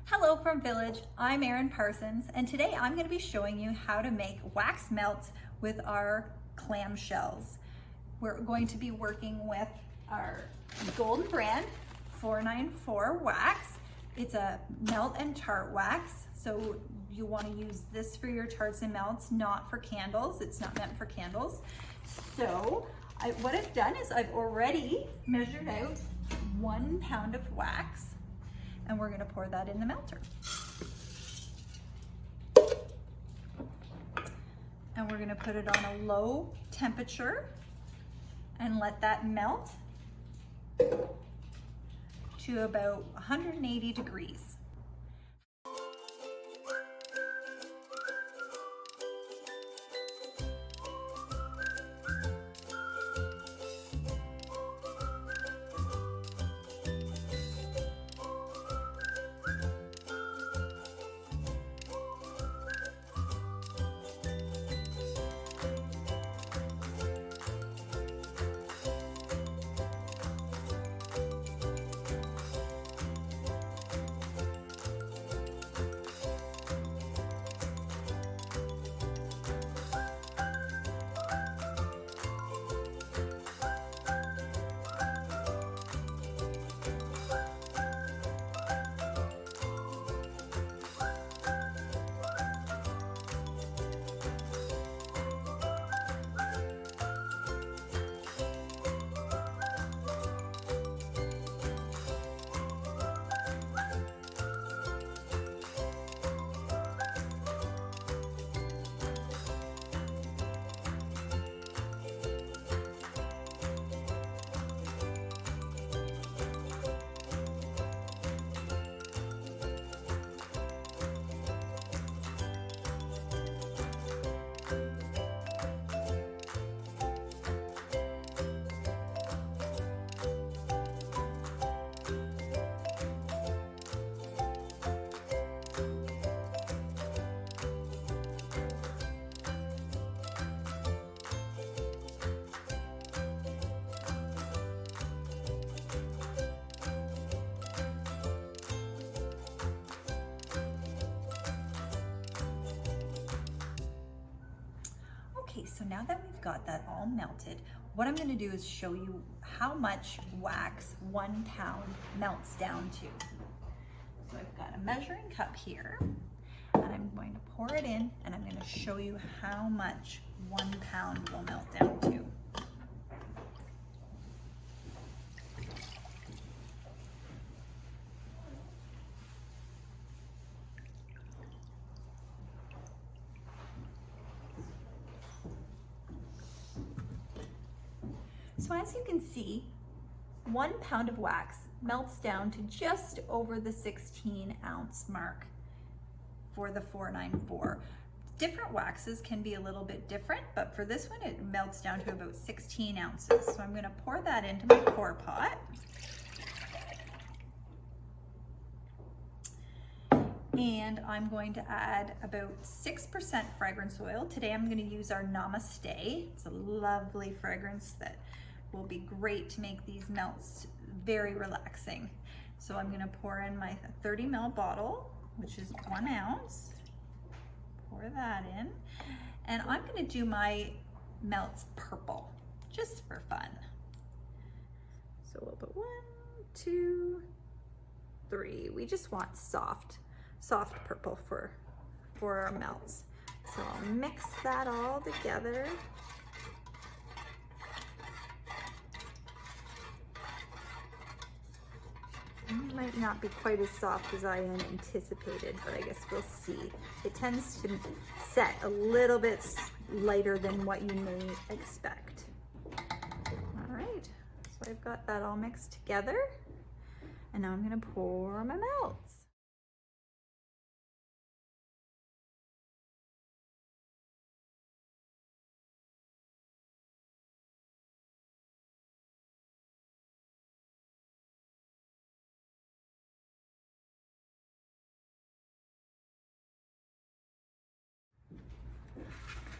Hello from Village, I'm Erin Parsons, and today I'm going to be showing you how to make wax melts with our clam shells. We're going to be working with our Golden Brand 494 wax. It's a melt and tart wax, so you want to use this for your tarts and melts, not for candles. It's not meant for candles. So what I've done is I've already measured out 1 pound of wax, and we're going to pour that in the melter. And we're going to put it on a low temperature and let that melt to about 180 degrees. Okay, so now that we've got that all melted, what I'm going to do is show you how much wax 1 pound melts down to. So I've got a measuring cup here, and I'm going to pour it in, and I'm going to show you how much 1 pound will melt down to. So as you can see, 1 pound of wax melts down to just over the 16-ounce mark for the 494. Different waxes can be a little bit different, but for this one it melts down to about 16 ounces. So I'm going to pour that into my pour pot. And I'm going to add about 6% fragrance oil. Today I'm going to use our Namaste. It's a lovely fragrance that will be great to make these melts very relaxing. So I'm going to pour in my 30 ml bottle, which is 1 ounce. Pour that in. And I'm going to do my melts purple, just for fun. So we'll put 1, 2, 3. We just want soft purple for our melts. So I'll mix that all together. It might not be quite as soft as I anticipated, but I guess we'll see. It tends to set a little bit lighter than what you may expect. All right, so I've got that all mixed together, and now I'm gonna pour my melts.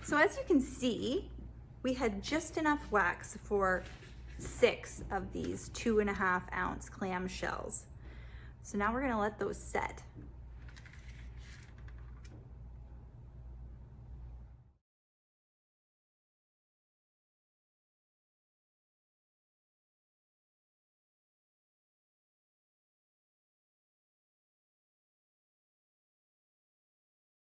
So as you can see, we had just enough wax for 6 of these 2.5 ounce clam shells. So now we're gonna let those set.